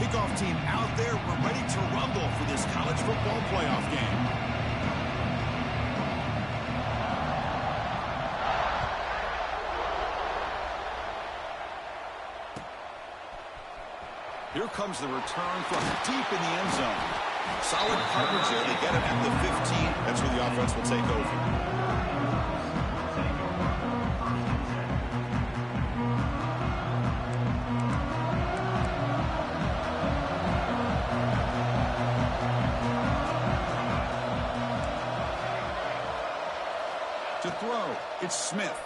Kickoff team out there. We're ready to rumble for this college football playoff game. Here comes the return from deep in the end zone. Solid coverage there. They get it at the 15. That's where the offense will take over. To throw, it's Smith.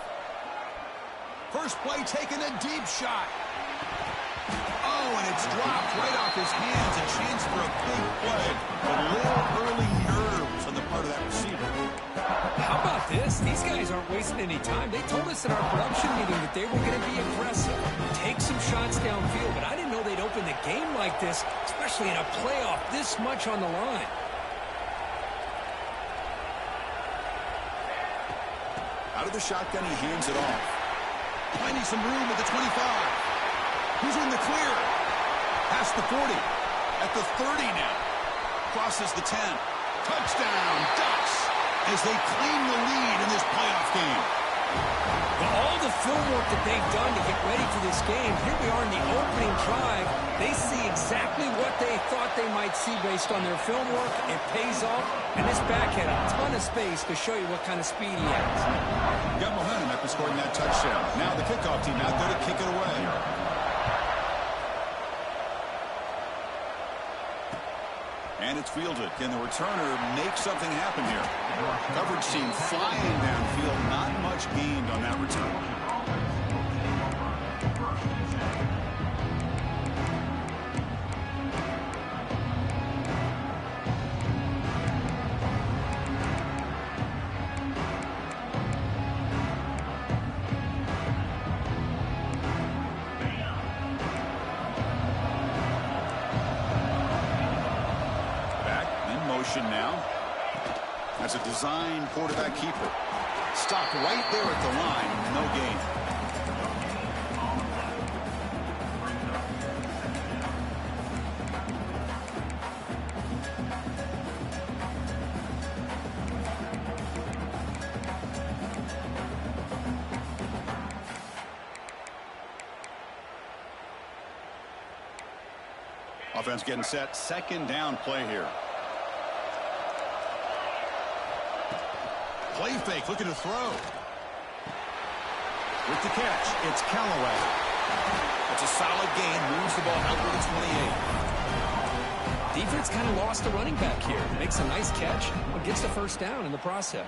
First play taking a deep shot. Oh, and it's dropped right off his hands. A chance for a big play. But a little early nerves on the part of that receiver. How about this? These guys aren't wasting any time. They told us in our production meeting that they were going to be aggressive, take some shots downfield, but I didn't know they'd open the game like this, especially in a playoff this much on the line. Out of the shotgun, he hands it off. Finding some room at the 25. Who's in the clear? Past the 40. At the 30 now. Crosses the 10. Touchdown, Ducks, as they claim the lead in this playoff game. Well, all the film work that they've done to get ready for this game, here we are in the opening drive. They see exactly what they thought they might see based on their film work. It pays off, and this back had a ton of space to show you what kind of speed he has. Got momentum after scoring that touchdown. Now the kickoff team out there to kick it away. And it's fielded. Can the returner make something happen here? Coverage team flying downfield. Not much gained on that return. Now as a design quarterback keeper. Stopped right there at the line. No gain. Offense getting set. Second down play here. Play fake, looking to throw. With the catch, it's Callaway. It's a solid gain, moves the ball out to the 28. Defense kind of lost the running back here. Makes a nice catch, but gets the first down in the process.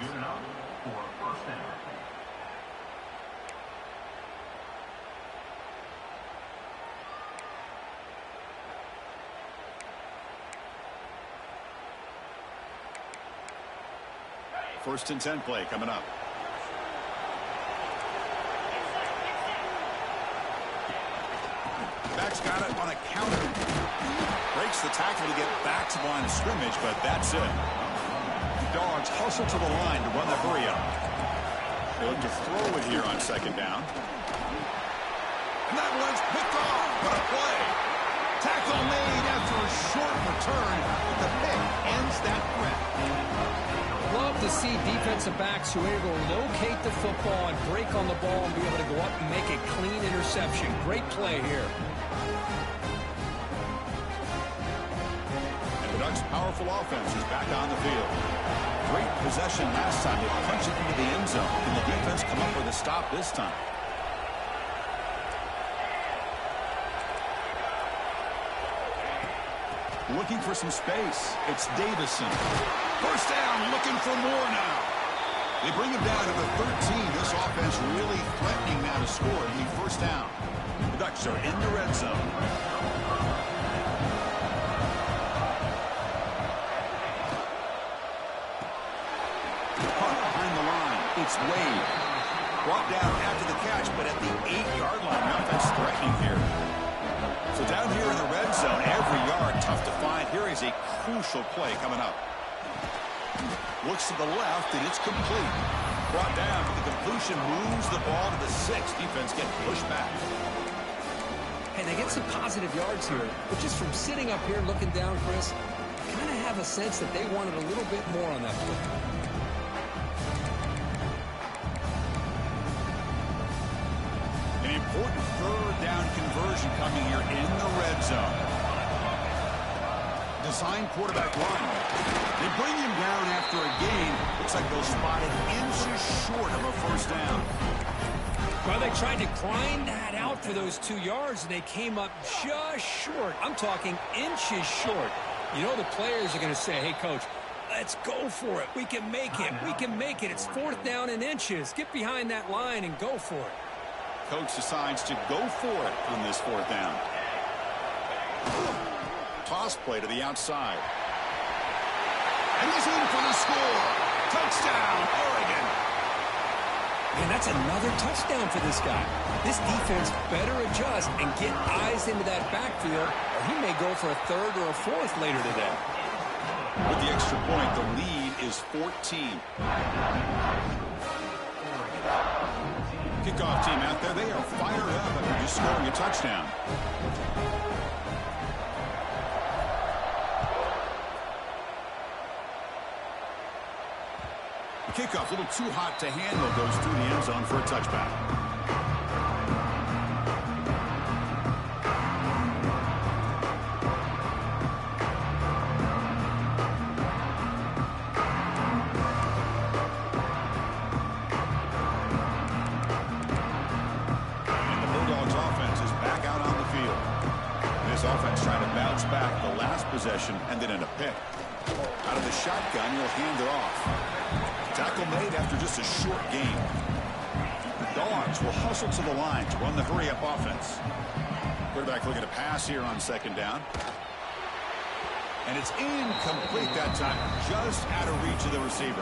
First and 10 play coming up. Back's got it on a counter. Breaks the tackle to get back to the line of scrimmage, but that's it. Dogs hustle to the line to run the hurry up. They look to throw it here on second down. And that one's picked off. What a play. Tackle made after a short return. The pick ends that threat. Love to see defensive backs who are able to locate the football and break on the ball and be able to go up and make a clean interception. Great play here. And the Ducks' powerful offense is back on the field. Great possession last time. They punched it into the end zone. Can the defense come up with a stop this time? Looking for some space. It's Davison. First down, looking for more now. They bring him down to the 13. This offense really threatening now to score in the first down. The Ducks are in the red zone. Caught behind the line. It's Wade. Brought down after the catch, but at the 8-yard line. The offense threatening here. So down here in the red zone, every yard tough to find. Here is a crucial play coming up. Looks to the left, and it's complete. Brought down, but the completion moves the ball to the 6. Defense getting pushed back. And they get some positive yards here. But just from sitting up here looking down, Chris, I kind of have a sense that they wanted a little bit more on that play. An important third down conversion coming here in the red zone. Design quarterback run. They bring him down after a gain. Looks like they'll spot it inches short of a first down. Well, they tried to grind that out for those 2 yards, and they came up just short. I'm talking inches short. You know the players are going to say, hey, Coach, let's go for it. We can make it. We can make it. It's 4th down in inches. Get behind that line and go for it. Coach decides to go for it on this 4th down. Toss play to the outside. And he's in for the score. Touchdown, Oregon. And that's another touchdown for this guy. This defense better adjust and get eyes into that backfield, or he may go for a 3rd or a 4th later today. With the extra point, the lead is 14. Kickoff team out there, they are fired up after just scoring a touchdown. The kickoff, a little too hot to handle, goes through the end zone for a touchback. And the Bulldogs offense is back out on the field. This offense trying to bounce back the last possession and then in a pick. Out of the shotgun, he'll hand it off. Tackle made after just a short gain. Dogs will hustle to the line to run the hurry-up offense. Quarterback looking to pass here on 2nd down. And it's incomplete that time, just out of reach of the receiver.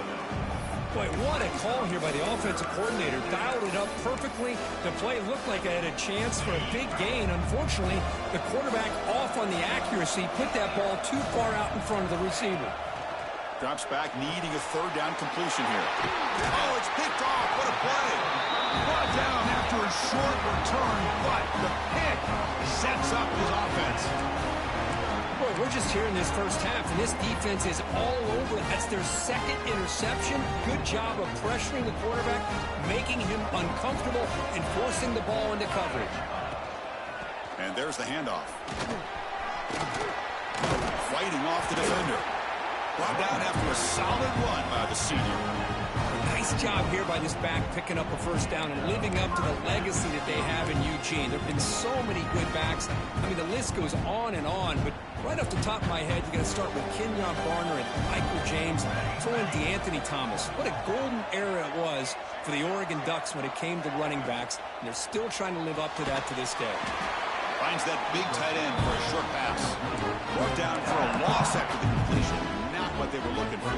Boy, what a call here by the offensive coordinator. Dialed it up perfectly. The play looked like it had a chance for a big gain. Unfortunately, the quarterback off on the accuracy, put that ball too far out in front of the receiver. Drops back, needing a 3rd down completion here. Oh, it's picked off. What a play. Brought down after a short return, but the pick sets up his offense. Boy, we're just here in this first half, and this defense is all over. That's their 2nd interception. Good job of pressuring the quarterback, making him uncomfortable, and forcing the ball into coverage. And there's the handoff. Fighting off the defender. Brought down after a solid run by the senior. Nice job here by this back, picking up a first down and living up to the legacy that they have in Eugene. There have been so many good backs. I mean, the list goes on, but right off the top of my head, you got to start with Kenyon Barner and Michael James, throw in DeAnthony Thomas. What a golden era it was for the Oregon Ducks when it came to running backs, and they're still trying to live up to that to this day. Finds that big tight end for a short pass. Brought down for a loss after the completion. Not what they were looking for.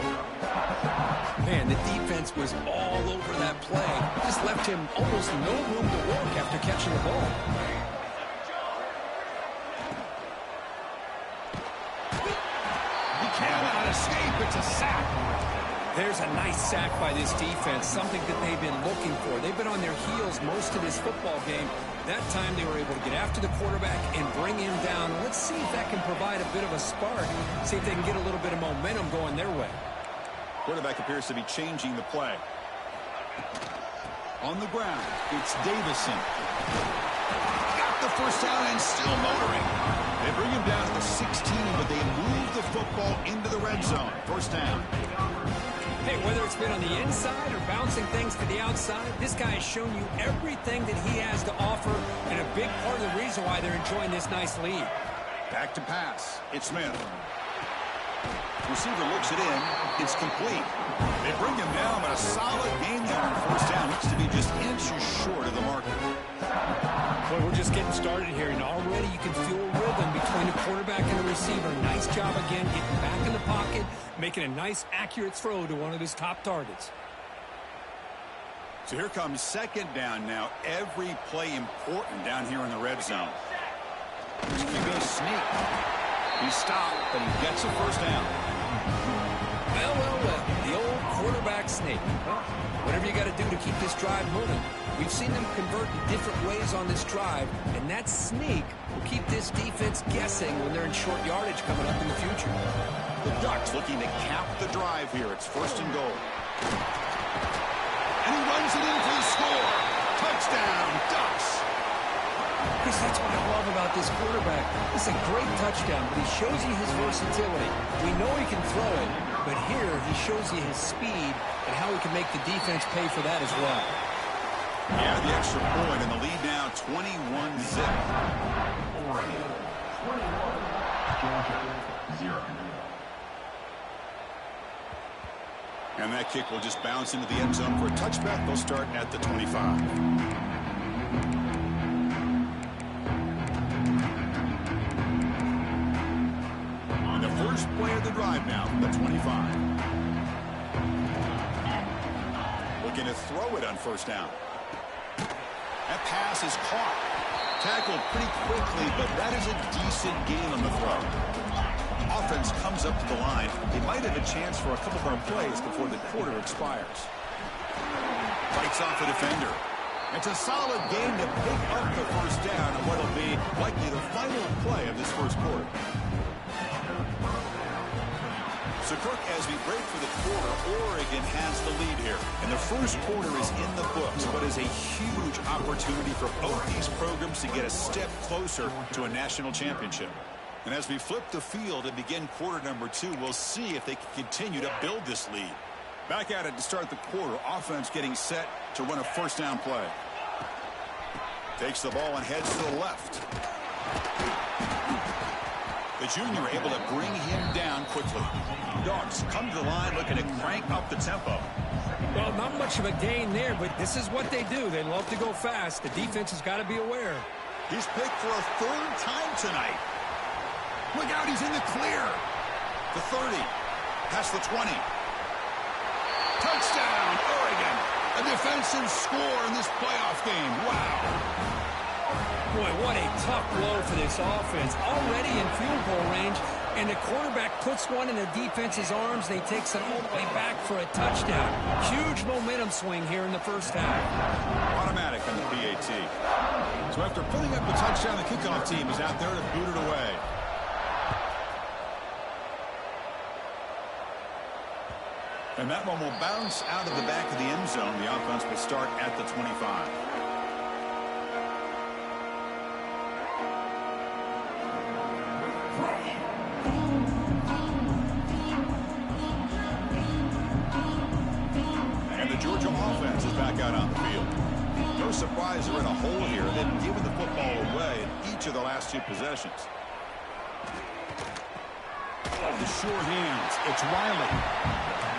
Man, the defense was all over that play. Just left him almost no room to work after catching the ball. He cannot escape. It's a sack. There's a nice sack by this defense, something that they've been looking for. They've been on their heels most of this football game. That time they were able to get after the quarterback and bring him down. Let's see if that can provide a bit of a spark, see if they can get a little bit of momentum going their way. Quarterback appears to be changing the play. On the ground, it's Davison. Got the first down and still motoring. They bring him down to the 16, but they move the football into the red zone. First down. Hey, whether it's been on the inside or bouncing things to the outside, this guy has shown you everything that he has to offer, and a big part of the reason why they're enjoying this nice lead. Back to pass. It's Smith. Receiver looks it in. It's complete. They bring him down, but a solid game there on first down. Looks to be just inches short of the marker. Boy, we're just getting started here, and already you can feel a rhythm between the quarterback and the receiver. Nice job again, getting back in the pocket, making a nice, accurate throw to one of his top targets. So here comes 2nd down now. Every play important down here in the red zone. Here's QB sneak. He stopped, but he gets a first down. Well. The old quarterback sneak. Well, whatever you got to do to keep this drive moving. We've seen them convert in different ways on this drive, and that sneak will keep this defense guessing when they're in short yardage coming up in the future. The Ducks looking to cap the drive here. It's 1st and goal. And he runs it in for the score. Touchdown, Ducks. Chris, that's what I love about this quarterback. It's a great touchdown, but he shows you his versatility. We know he can throw it, but here he shows you his speed and how he can make the defense pay for that as well. Yeah, the extra point, and the lead now 21-zip. And that kick will just bounce into the end zone for a touchback. They'll start at the 25. And the first play of the drive now from the 25. Looking to throw it on 1st down. That pass is caught. Tackled pretty quickly, but that is a decent gain on the throw. Offense comes up to the line. They might have a chance for a couple more plays before the quarter expires. Fights off a defender. It's a solid game to pick up the 1st down on what will be likely the final play of this 1st quarter. So, Kirk, as we break for the quarter, Oregon has the lead here. And the 1st quarter is in the books, but is a huge opportunity for both these programs to get a step closer to a national championship. And as we flip the field and begin quarter number 2, we'll see if they can continue to build this lead. Back at it to start the quarter. Offense getting set to run a 1st down play. Takes the ball and heads to the left. The junior able to bring him down quickly. Dogs come to the line looking to crank up the tempo. Well, not much of a gain there, but this is what they do. They love to go fast. The defense has got to be aware. He's picked for a 3rd time tonight. Look out, he's in the clear. The 30, past the 20. Touchdown, Oregon. A defensive score in this playoff game. Wow. Boy, what a tough blow for this offense. Already in field goal range, and the quarterback puts one in the defense's arms, and he takes it all the way back for a touchdown. Huge momentum swing here in the 1st half. Automatic on the PAT. So after putting up a touchdown, the kickoff team is out there to boot it away. And that one will bounce out of the back of the end zone. The offense will start at the 25. And the Georgia offense is back out on the field. No surprise they're in a hole here. They've given the football away in each of the last 2 possessions. The sure hands. It's Riley.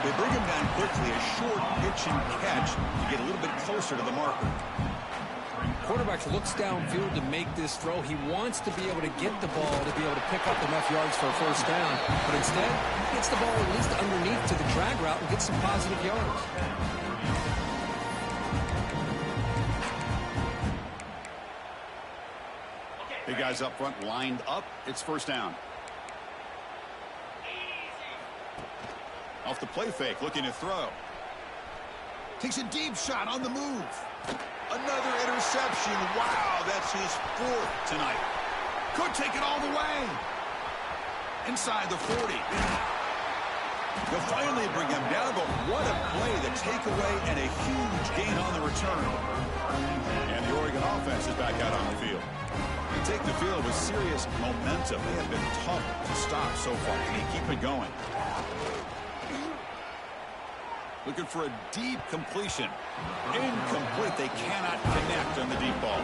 They bring him down quickly, a short pitch and catch to get a little bit closer to the marker. Quarterback looks downfield to make this throw. He wants to be able to get the ball to be able to pick up enough yards for a 1st down. But instead, he gets the ball at least underneath to the drag route and gets some positive yards. Big guys up front lined up. It's 1st down. Off the play fake, looking to throw. Takes a deep shot on the move. Another interception. Wow, that's his 4th tonight. Could take it all the way. Inside the 40. They'll finally bring him down, but what a play, the takeaway, and a huge gain on the return. And the Oregon offense is back out on the field. They take the field with serious momentum. They have been tough to stop so far. Can he keep it going? Looking for a deep completion. Incomplete. They cannot connect on the deep ball.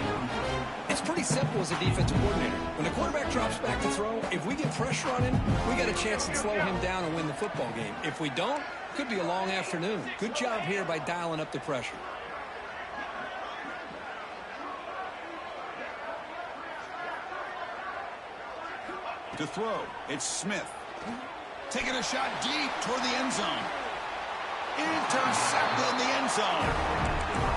It's pretty simple as a defensive coordinator. When the quarterback drops back to throw, if we get pressure on him, we got a chance to slow him down and win the football game. If we don't, it could be a long afternoon. Good job here by dialing up the pressure. To throw, it's Smith. Taking a shot deep toward the end zone. Intercepted in the end zone.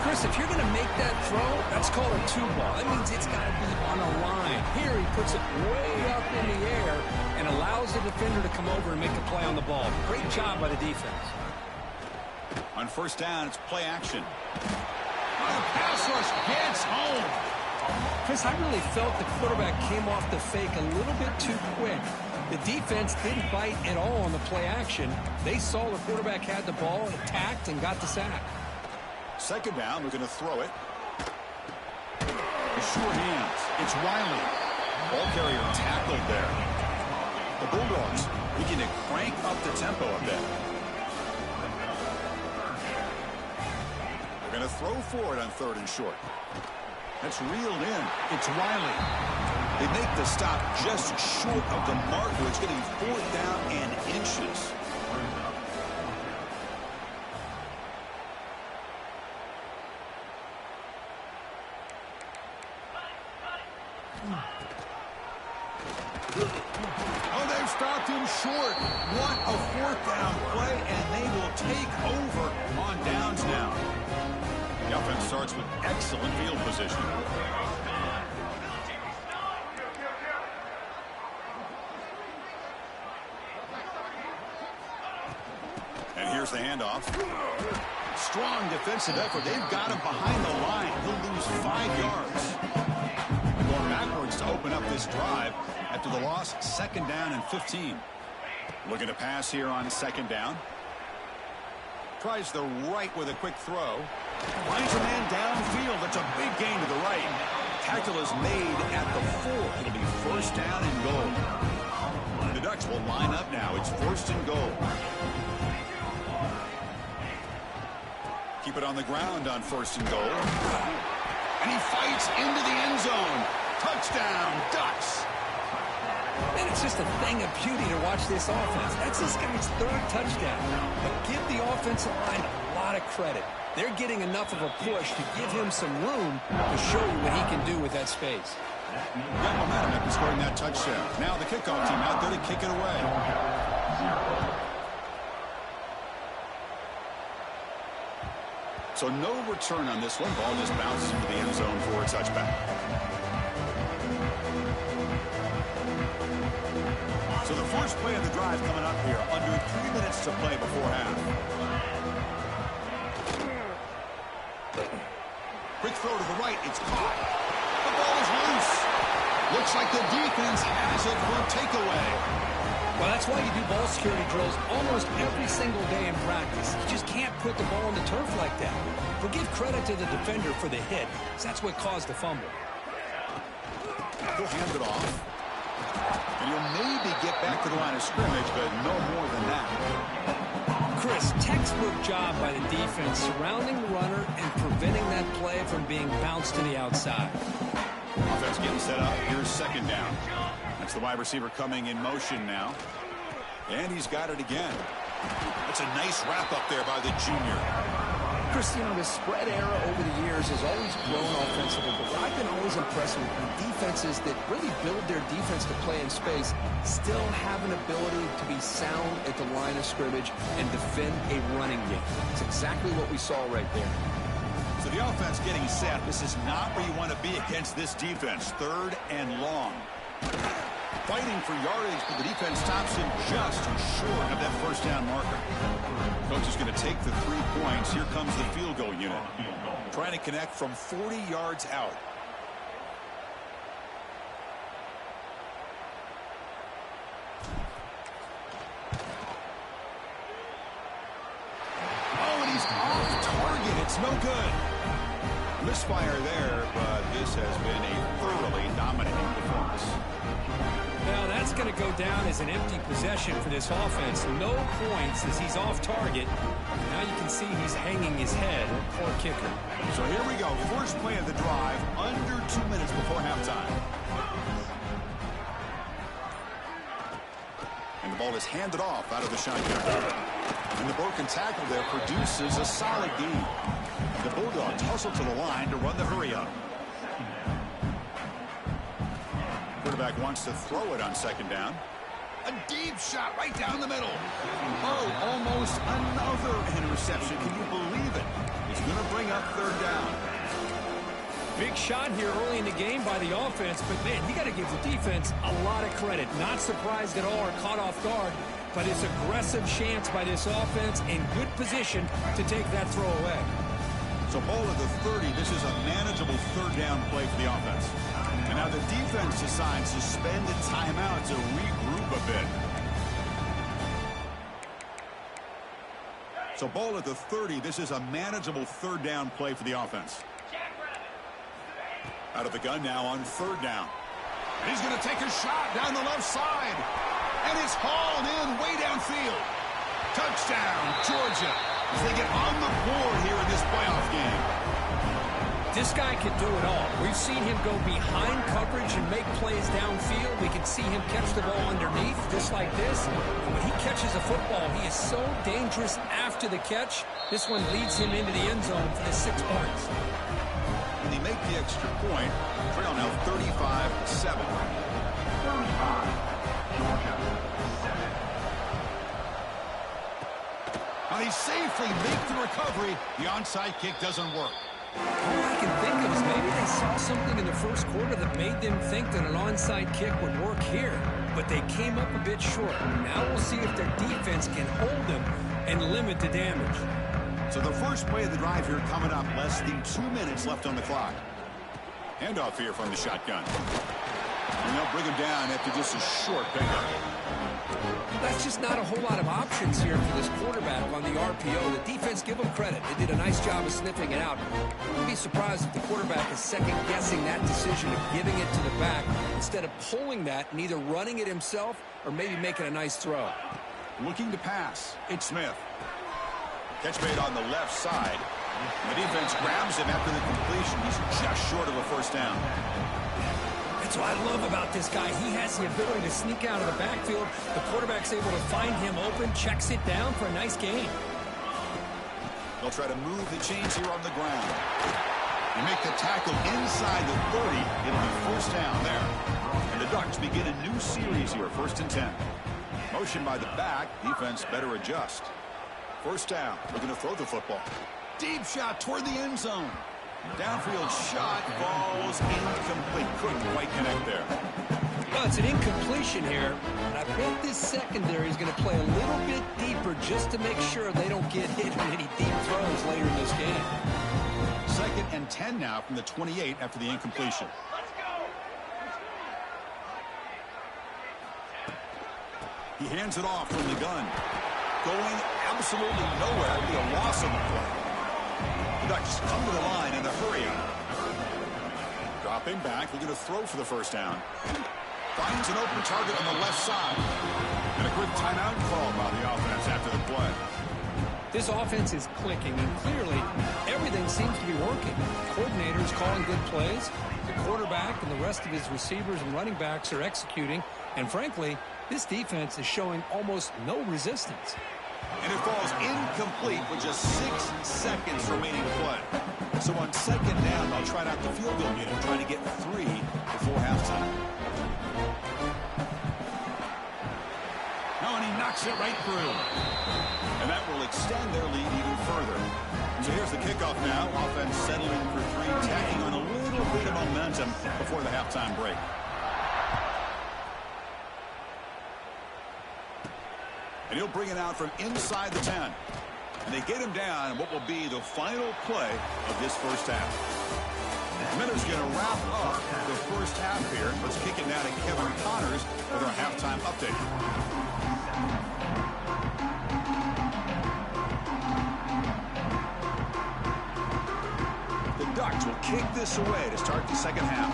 Chris, if you're going to make that throw, that's called a 2-ball. That means it's got to be on a line. Here he puts it way up in the air and allows the defender to come over and make a play on the ball. Great job by the defense. On first down, it's play action. The pass rush gets home. Chris, I really felt the quarterback came off the fake a little bit too quick. The defense didn't bite at all on the play action. They saw the quarterback had the ball, attacked, and got the sack. Second down, we're going to throw it. The short hands. It's Riley. Ball carrier tackled there. The Bulldogs begin to crank up the tempo a bit. They're going to throw for it on third and short. That's reeled in. It's Riley. They make the stop just short of the marker. It's going to be fourth down and inches. Oh, they've stopped him short. What a fourth down play, and they will take over on downs now. The offense starts with excellent field position. And here's the handoff. Strong defensive effort. They've got him behind the line. He'll lose 5 yards. Going backwards to open up this drive after the loss. Second down and 15. Looking to pass here on second down. Tries the right with a quick throw. Finds a man downfield. That's a big gain to the right. Tackle is made at the 4. It'll be first down and goal. The Ducks will line up now. It's first and goal. Keep it on the ground on first and goal. And he fights into the end zone. Touchdown, Ducks. Man, it's just a thing of beauty to watch this offense. That's this guy's third touchdown. But give the offensive line a lot of credit. They're getting enough of a push to give him some room to show you what he can do with that space. Got momentum after scoring that touchdown. Now the kickoff team out there to kick it away. So no return on this one. Ball just bounces into the end zone for a touchback. So the first play of the drive coming up here. Under 3 minutes to play before half. Quick throw to the right. It's caught. The ball is loose. Looks like the defense has it for a takeaway. Well, that's why you do ball security drills almost every single day in practice. You just can't put the ball on the turf like that. But give credit to the defender for the hit, because that's what caused the fumble. He'll hand it off. And he'll maybe get back to the line of scrimmage, but no more than that. Chris, textbook job by the defense surrounding the runner and preventing that play from being bounced to the outside. Offense getting set up. Here's second down. That's the wide receiver coming in motion now. And he's got it again. That's a nice wrap up there by the junior. Chris, you know, the spread era over the years has always grown offensively, but what I've been always impressed with defenses that really build their defense to play in space still have an ability to be sound at the line of scrimmage and defend a running game. It's exactly what we saw right there. So the offense getting set. This is not where you want to be against this defense. Third and long. Fighting for yardage, but the defense stops him just short of that first down marker. Coach is going to take the 3 points. Here comes the field goal unit. Trying to connect from 40 yards out. Oh, and he's off target. It's no good. Misfire there, but this has been a thoroughly dominating performance. Now that's going to go down as an empty possession for this offense. No points as he's off target. Now you can see he's hanging his head. Poor kicker. So here we go. First play of the drive. Under 2 minutes before halftime. And the ball is handed off out of the shotgun. And the broken tackle there produces a solid gain. The Bulldogs hustle to the line to run the hurry up. Quarterback wants to throw it on second down. A deep shot right down the middle. Oh, almost another interception. Can you believe it? It's going to bring up third down. Big shot here early in the game by the offense, but, man, you got to give the defense a lot of credit. Not surprised at all or caught off guard, but it's aggressive chance by this offense in good position to take that throw away. So ball at the 30. This is a manageable third down play for the offense. And now the defense decides to spend a timeout to regroup a bit. So ball at the 30. This is a manageable third down play for the offense. Out of the gun now on third down. And he's going to take a shot down the left side. And it's hauled in way downfield. Touchdown, Georgia, as they get on the board here in this playoff game. This guy can do it all. We've seen him go behind coverage and make plays downfield. We can see him catch the ball underneath, just like this. And when he catches a football, he is so dangerous after the catch. This one leads him into the end zone for the 6 points. And they make the extra point. Trail now 35-7. 35, Georgia, 7. Now they safely make the recovery. The onside kick doesn't work. All I can think of is maybe they saw something in the first quarter that made them think that an onside kick would work here. But they came up a bit short. Now we'll see if their defense can hold them and limit the damage. So the first play of the drive here coming up. Less than 2 minutes left on the clock. Handoff here from the shotgun. And they'll bring him down after just a short pickup. That's just not a whole lot of options here for this quarterback on the RPO. The defense, give them credit. They did a nice job of sniffing it out. I'd be surprised if the quarterback is second-guessing that decision of giving it to the back instead of pulling that and either running it himself or maybe making a nice throw. Looking to pass. It's Smith. Catch made on the left side. The defense grabs him after the completion. He's just short of a first down. That's what I love about this guy. He has the ability to sneak out of the backfield. The quarterback's able to find him open, checks it down for a nice gain. They'll try to move the chains here on the ground. They make the tackle inside the 30. It'll be first down there. And the Ducks begin a new series here, 1st and 10. Motion by the back. Defense better adjust. First down. We're going to throw the football. Deep shot toward the end zone. Downfield shot falls incomplete. Couldn't quite connect there. Well, it's an incompletion here. And I bet this secondary is going to play a little bit deeper just to make sure they don't get hit on any deep throws later in this game. 2nd and 10 now from the 28 after the incompletion. He hands it off from the gun. Going absolutely nowhere. That'll be a loss on the play. The Ducks come to the line in a hurry up. Dropping back, looking to throw for the first down. Finds an open target on the left side. And a quick timeout call by the offense after the play. This offense is clicking, and clearly everything seems to be working. Coordinators calling good plays. The quarterback and the rest of his receivers and running backs are executing. And frankly, this defense is showing almost no resistance. And it falls incomplete with just 6 seconds remaining to play. So on 2nd down, they'll try out the field goal unit, trying to get 3 before halftime. Oh, and he knocks it right through. And that will extend their lead even further. So here's the kickoff now. Offense settling for 3, tacking on a little bit of momentum before the halftime break. And he'll bring it out from inside the 10. And they get him down in what will be the final play of this first half. Miller's going to wrap up the first half here. Let's kick it now to Kevin Connors with our halftime update. The Ducks will kick this away to start the second half.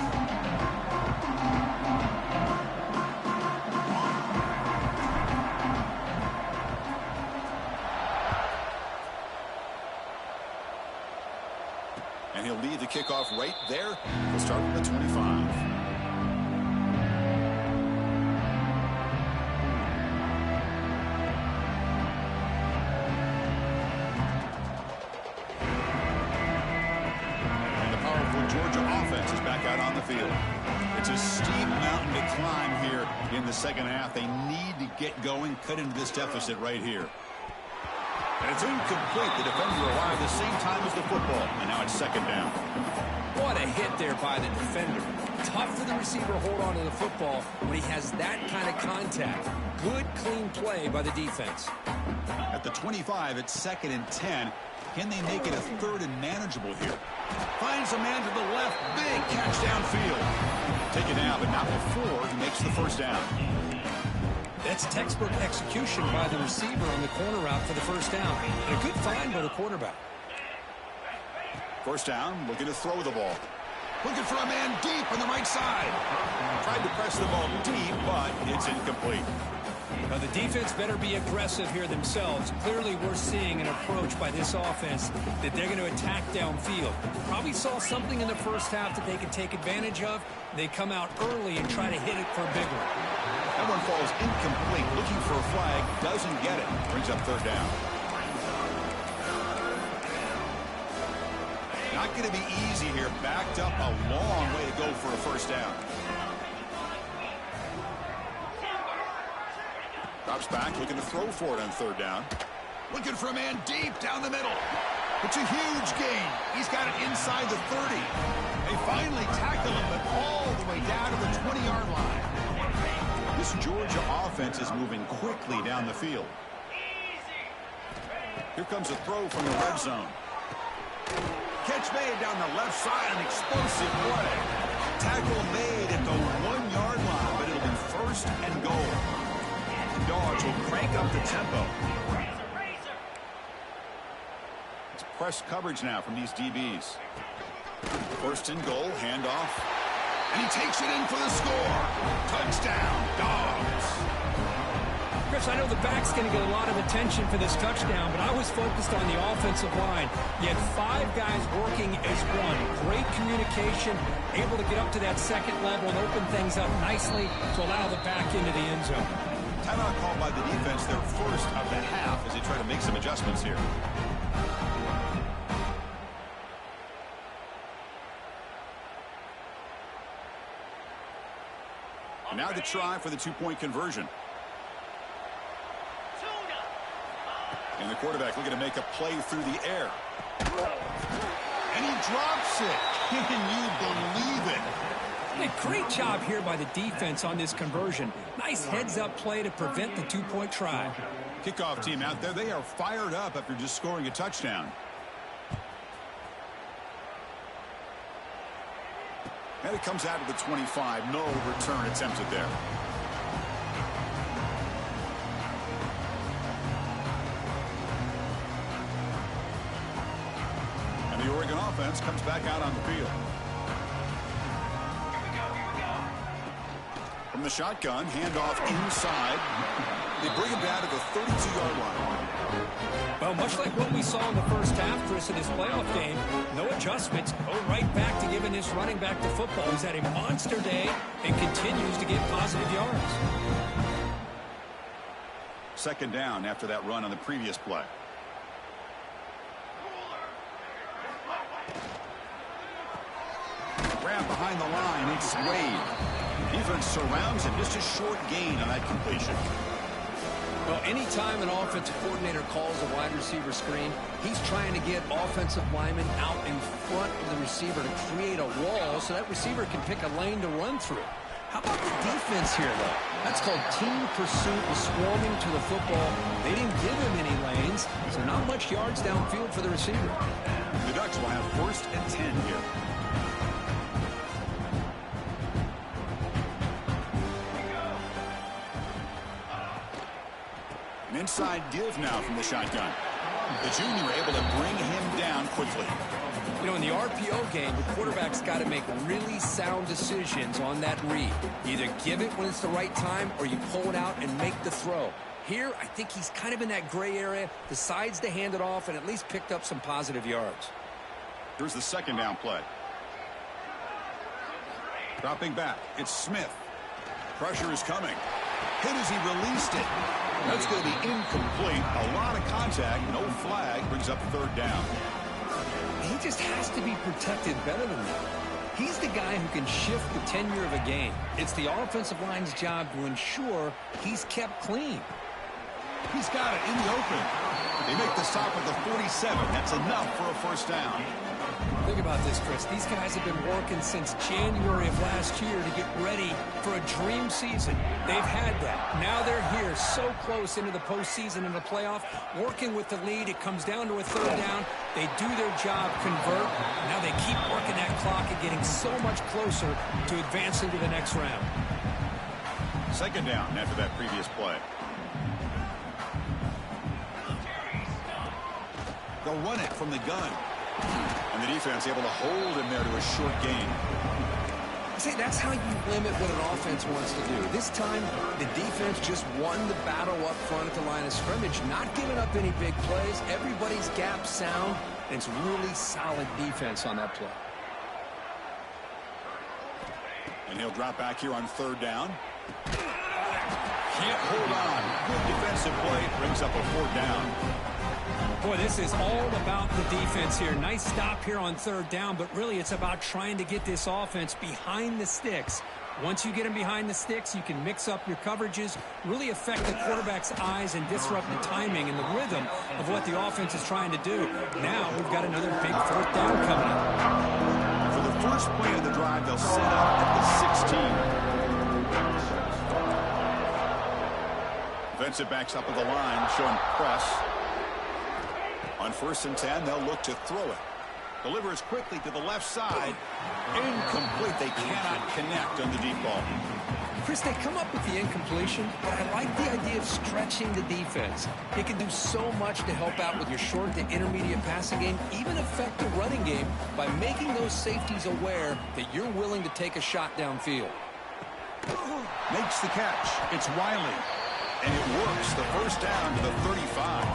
And he'll lead the kickoff right there. We'll start with the 25. And the powerful Georgia offense is back out on the field. It's a steep mountain to climb here in the second half. They need to get going, cut into this deficit right here. And it's incomplete. The defender arrived the same time as the football. And now it's 2nd down. Boy, What a hit there by the defender. Tough for the receiver to hold on to the football when he has that kind of contact. Good, clean play by the defense. At the 25, it's 2nd and 10. Can they make it a 3rd and manageable here? Finds a man to the left. Big catch downfield. Take it down, but not before he makes the first down. That's textbook execution by the receiver on the corner route for the first down. And a good find by the quarterback. First down, looking to throw the ball. Looking for a man deep on the right side. Tried to press the ball deep, but it's incomplete. Now the defense better be aggressive here themselves. Clearly we're seeing an approach by this offense that they're going to attack downfield. Probably saw something in the first half that they could take advantage of. They come out early and try to hit it for a big one. That one falls incomplete. Looking for a flag. Doesn't get it. Brings up 3rd down. Not going to be easy here. Backed up a long way to go for a first down. Drops back, looking to throw for it on 3rd down. Looking for a man deep down the middle. It's a huge gain. He's got it inside the 30. They finally tackle him, but all the way down to the 20-yard line. This Georgia offense is moving quickly down the field. Here comes a throw from the red zone. Catch made down the left side, an explosive play. Tackle made at the 1-yard line, but it'll be 1st and goal. Dogs will crank up the tempo. It's press coverage now from these DBs. 1st and goal, handoff. And he takes it in for the score. Touchdown, Dogs. Chris, I know the back's going to get a lot of attention for this touchdown, but I was focused on the offensive line. You had 5 guys working as one. Great communication, able to get up to that 2nd level and open things up nicely to allow the back into the end zone. Timeout called by the defense, their first of the half, as they try to make some adjustments here. And now the try for the 2-point conversion. And the quarterback looking to make a play through the air. And he drops it. Can you believe it? A great job here by the defense on this conversion. Nice heads-up play to prevent the 2-point try. Kickoff team out there, they are fired up after just scoring a touchdown. And it comes out to the 25. No return attempted there. And the Oregon offense comes back out on the field. From the shotgun, handoff inside. They bring him down to the 32-yard line. Well, much like what we saw in the first half, Chris, in this playoff game, no adjustments. Go right back to giving this running back the football. He's had a monster day and continues to get positive yards. 2nd down after that run on the previous play. Grab behind the line. It's Wade. Defense surrounds him. Just a short gain on that completion. Well, anytime an offensive coordinator calls a wide receiver screen, he's trying to get offensive linemen out in front of the receiver to create a wall so that receiver can pick a lane to run through. How about the defense here, though? That's called team pursuit and swarming to the football. They didn't give him any lanes, so not much yards downfield for the receiver. The Ducks will have 1st and 10 here. An inside give now from the shotgun. The junior able to bring him down quickly. You know, in the RPO game, the quarterback's got to make really sound decisions on that read. You either give it when it's the right time or you pull it out and make the throw. Here, I think he's kind of in that gray area, decides to hand it off and at least picked up some positive yards. Here's the 2nd down play. Dropping back, it's Smith. Pressure is coming. Hit as he released it. That's going to be incomplete. A lot of contact, no flag, brings up 3rd down. He just has to be protected better than that. He's the guy who can shift the tenure of a game. It's the offensive line's job to ensure he's kept clean. He's got it in the open. They make the stop at the 47. That's enough for a first down. Think about this, Chris. These guys have been working since January of last year to get ready for a dream season. They've had that. Now they're here so close into the postseason and the playoff, working with the lead. It comes down to a third down. They do their job, convert. Now they keep working that clock and getting so much closer to advancing to the next round. Second down after that previous play. They'll run it from the gun. And the defense able to hold him there to a short gain. See, that's how you limit what an offense wants to do. This time, the defense just won the battle up front at the line of scrimmage, not giving up any big plays. Everybody's gap sound, and it's really solid defense on that play. And he'll drop back here on third down. Can't hold on. Good defensive play. Brings up a fourth down. Boy, this is all about the defense here. Nice stop here on third down, but really it's about trying to get this offense behind the sticks. Once you get them behind the sticks, you can mix up your coverages, really affect the quarterback's eyes and disrupt the timing and the rhythm of what the offense is trying to do. Now we've got another big fourth down coming up. For the first play of the drive, they'll set up at the 16. Defensive backs up at the line, showing press. On 1st and 10, they'll look to throw it. Delivers quickly to the left side. Incomplete. They cannot connect on the deep ball. Chris, they come up with the incompletion, but I like the idea of stretching the defense. It can do so much to help out with your short to intermediate passing game, even affect the running game by making those safeties aware that you're willing to take a shot downfield. Makes the catch. It's Wiley. And it works. The first down to the 35.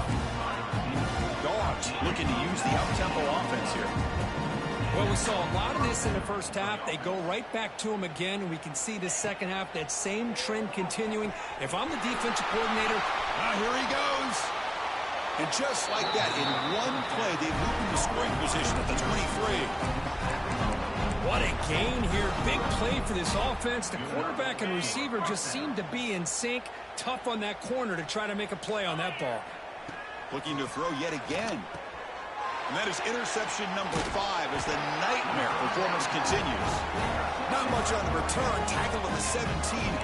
Dogs looking to use the up-tempo offense here. Well, we saw a lot of this in the first half. They go right back to him again, and we can see the second half, that same trend continuing. If I'm the defensive coordinator, here he goes. And just like that, in one play, they move into scoring position at the 23. What a gain here. Big play for this offense. The quarterback and receiver just seem to be in sync. Tough on that corner to try to make a play on that ball. Looking to throw yet again. And that is interception number 5 as the nightmare performance continues. Not much on the return. Tackled at the 17,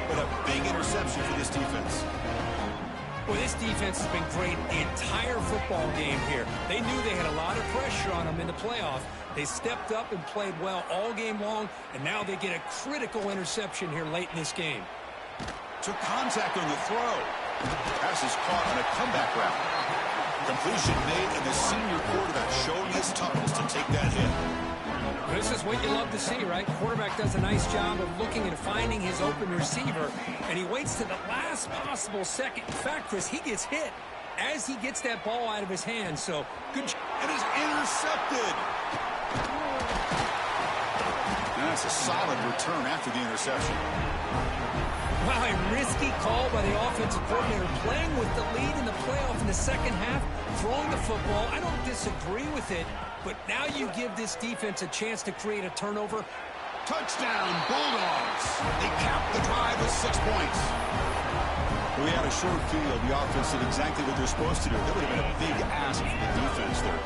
but a big interception for this defense. Well, this defense has been great the entire football game here. They knew they had a lot of pressure on them in the playoff. They stepped up and played well all game long, and now they get a critical interception here late in this game. Took contact on the throw. Pass is caught on a comeback route. Completion made, and the senior quarterback showing his toughness to take that hit. This is what you love to see, right? Quarterback does a nice job of looking and finding his open receiver, and he waits to the last possible second. In fact, Chris, he gets hit as he gets that ball out of his hand, so good job. It is intercepted. And that's a solid return after the interception. Wow, a risky call by the offensive coordinator, playing with the lead in the playoff in the second half, throwing the football. I don't disagree with it, but now you give this defense a chance to create a turnover. Touchdown, Bulldogs. They cap the drive with 6 points. We had a short field. The offense did exactly what they're supposed to do. That would have been a big ask for the defense there.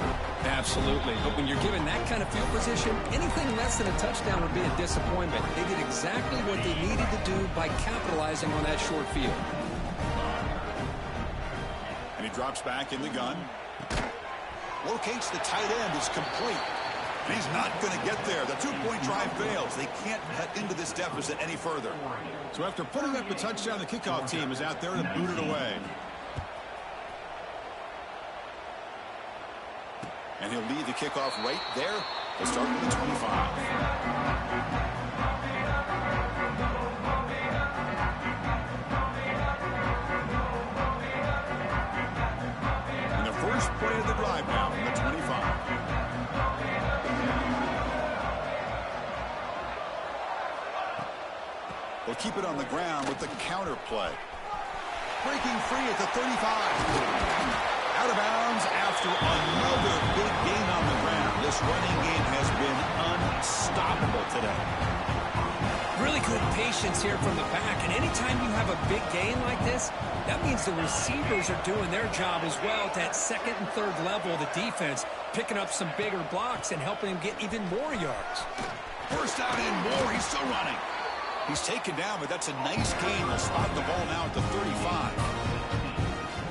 Absolutely. But when you're given that kind of field position, anything less than a touchdown would be a disappointment. They did exactly what they needed to do by capitalizing on that short field. And he drops back in the gun. Locates the tight end. Is complete. And he's not going to get there. The two-point drive fails. They can't cut into this deficit any further. So after putting up a touchdown, the kickoff team is out there to boot it away. And he'll lead the kickoff right there to start with the 25. And the first play of the drive now from the 25. Will keep it on the ground with the counter play. Breaking free at the 35. Out of bounds after another big gain on the ground. This running game has been unstoppable today. Really good patience here from the back. And anytime you have a big gain like this, that means the receivers are doing their job as well at that second and third level of the defense, picking up some bigger blocks and helping them get even more yards. First down and more. He's still running. He's taken down, but that's a nice gain. They'll spot the ball now at the 35.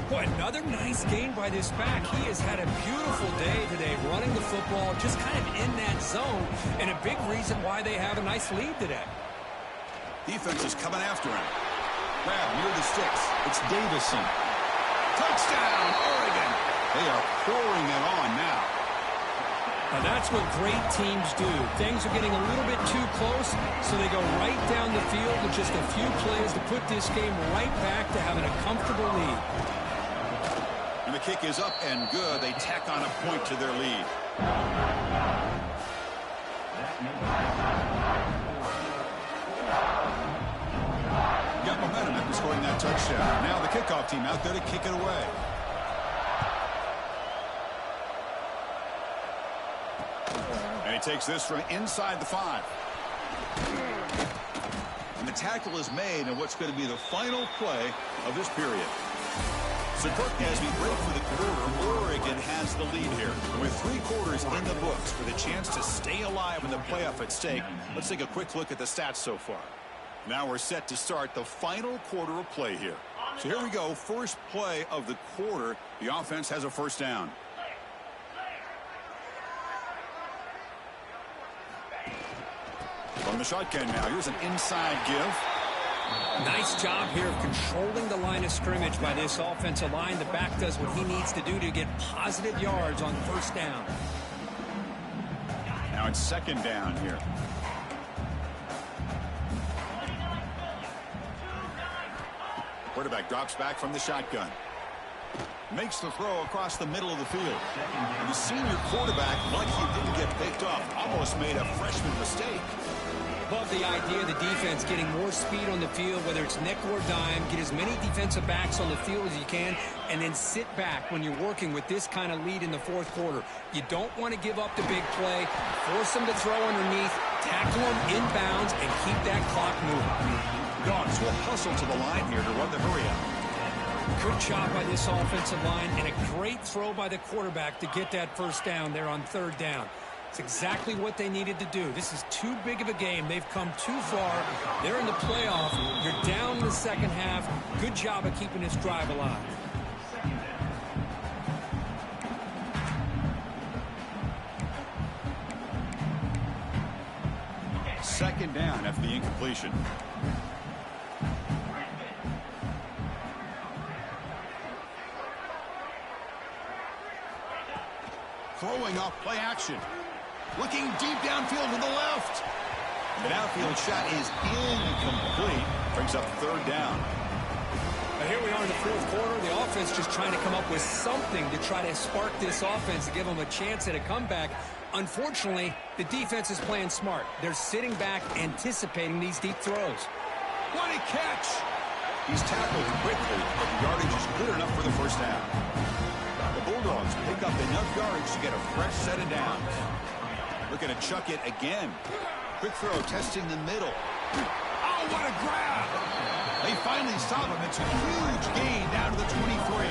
Boy, another nice gain by this back. He has had a beautiful day today running the football, just kind of in that zone, and a big reason why they have a nice lead today. Defense is coming after him. Grab near the sticks. It's Davison. Touchdown, Oregon. They are pouring it on now. Now that's what great teams do. Things are getting a little bit too close, so they go right down the field with just a few plays to put this game right back to having a comfortable lead. And the kick is up and good. They tack on a point to their lead. Got momentum after scoring that touchdown. Now the kickoff team out there to kick it away. And he takes this from inside the 5. And the tackle is made in what's going to be the final play of this period. So, Kirk, as we break for the quarter, Oregon has the lead here. With 3 quarters in the books with a chance to stay alive in the playoff at stake, let's take a quick look at the stats so far. Now we're set to start the final quarter of play here. So here we go. First play of the quarter. The offense has a first down. From the shotgun now. Here's an inside give. Nice job here of controlling the line of scrimmage by this offensive line. The back does what he needs to do to get positive yards on first down. Now it's second down here. Quarterback drops back from the shotgun. Makes the throw across the middle of the field. And the senior quarterback, like he didn't get picked off, almost made a freshman mistake. Love the idea of the defense getting more speed on the field, whether it's nickel or dime, get as many defensive backs on the field as you can, and then sit back when you're working with this kind of lead in the fourth quarter. You don't want to give up the big play, force them to throw underneath, tackle them inbounds, and keep that clock moving. Dogs will hustle to the line here to run the hurry up. Good job by this offensive line, and a great throw by the quarterback to get that first down there on third down. It's exactly what they needed to do. This is too big of a game. They've come too far. They're in the playoff. You're down in the second half. Good job of keeping this drive alive. Second down after the incompletion. Throwing off play action. Looking deep downfield to the left. The downfield shot is incomplete. Brings up third down. Now here we are in the fourth quarter. The offense just trying to come up with something to try to spark this offense to give them a chance at a comeback. Unfortunately, the defense is playing smart. They're sitting back, anticipating these deep throws. What a catch! He's tackled quickly, but the yardage is good enough for the first down. The Bulldogs pick up enough yards to get a fresh set of downs. Looking to chuck it again. Quick throw, testing the middle. Oh, what a grab! They finally stop him. It's a huge gain down to the 23.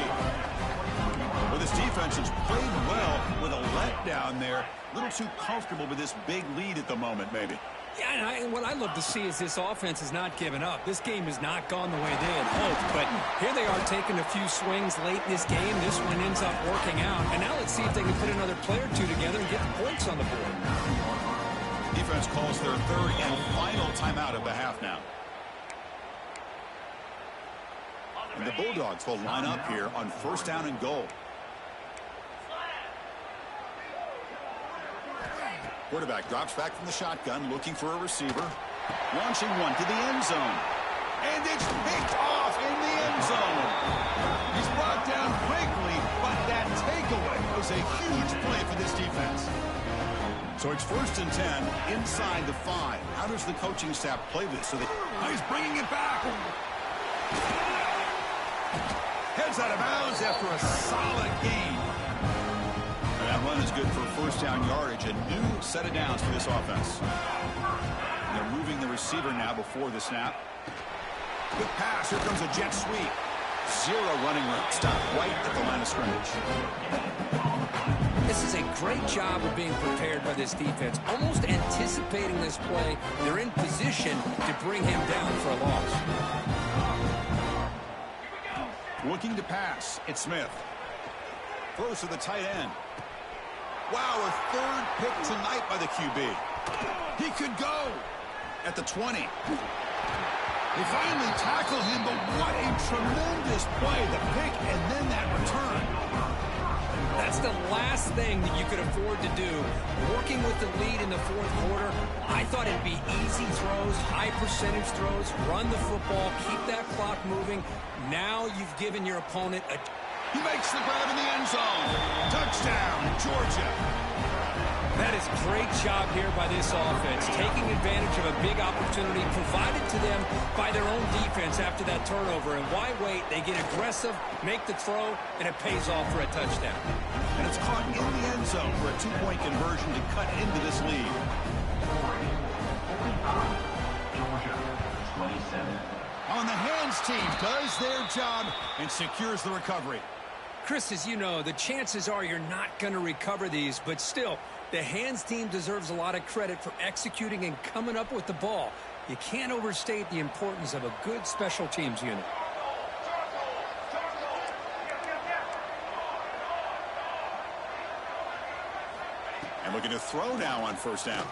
Well, this defense has played well with a letdown there. A little too comfortable with this big lead at the moment, maybe. Yeah, and what I love to see is this offense has not given up. This game has not gone the way they had hoped, but here they are taking a few swings late in this game. This one ends up working out, and now let's see if they can put another play or two together and get the points on the board. Defense calls their third and final timeout of the half now. And the Bulldogs will line up here on first down and goal. Quarterback drops back from the shotgun, looking for a receiver. Launching one to the end zone. And it's picked off in the end zone. He's brought down quickly, but that takeaway was a huge play for this defense. So it's first and 10 inside the 5. How does the coaching staff play this? So he's bringing it back. Heads out of bounds after a solid gain. And that run is good for first down yardage. A new set of downs for this offense. They're moving the receiver now before the snap. Good pass. Here comes a jet sweep. Zero running room. Stop right at the line of scrimmage. This is a great job of being prepared by this defense. Almost anticipating this play. They're in position to bring him down for a loss. Looking to pass. It's Smith. Throws to the tight end. Wow, a third pick tonight by the QB. He could go at the 20. They finally tackle him, but what a tremendous play. The pick and then that return. That's the last thing that you could afford to do. Working with the lead in the fourth quarter, I thought it'd be easy throws, high percentage throws, run the football, keep that clock moving. Now you've given your opponent a... He makes the grab in the end zone. Touchdown, Georgia. That is a great job here by this offense, taking advantage of a big opportunity provided to them by their own defense after that turnover. And why wait? They get aggressive, make the throw, and it pays off for a touchdown. And it's caught in the end zone for a two-point conversion to cut into this lead. Georgia, 27. On the hands team does their job and secures the recovery. Chris, as you know, the chances are you're not going to recover these, but still, the hands team deserves a lot of credit for executing and coming up with the ball. You can't overstate the importance of a good special teams unit. And looking to throw now on first down.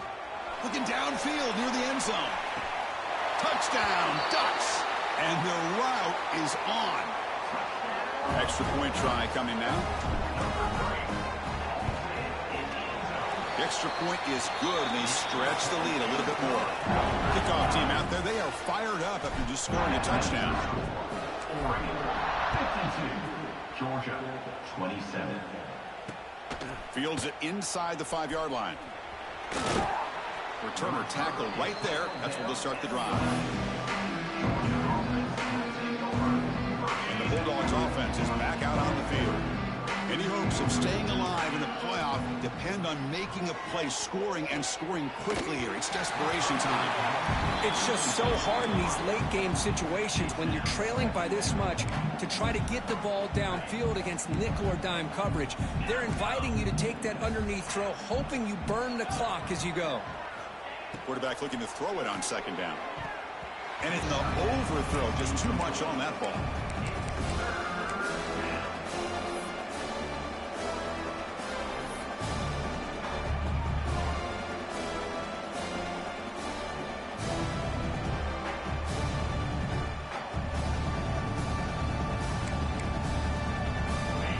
Looking downfield near the end zone. Touchdown, Ducks. And the route is on. Extra point try coming now. The extra point is good, and they stretch the lead a little bit more. Kickoff team out there, they are fired up after just scoring a touchdown. 52, Georgia, 27. Fields it inside the 5-yard line. Returner tackle right there. That's where they'll start the drive. And the Bulldogs offense is back out on the field. Any hopes of staying alive in the playoff depend on making a play, scoring, and scoring quickly here. It's desperation time. It's just so hard in these late-game situations when you're trailing by this much to try to get the ball downfield against nickel or dime coverage. They're inviting you to take that underneath throw, hoping you burn the clock as you go. Quarterback looking to throw it on second down. And in the overthrow, just too much on that ball.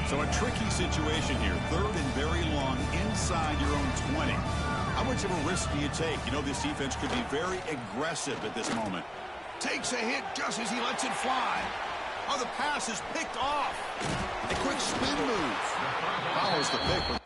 So a tricky situation here. Third and very long inside your own 20. How much of a risk do you take? You know this defense could be very aggressive at this moment. Takes a hit just as he lets it fly. Oh, the pass is picked off. A quick spin move. Follows the pick.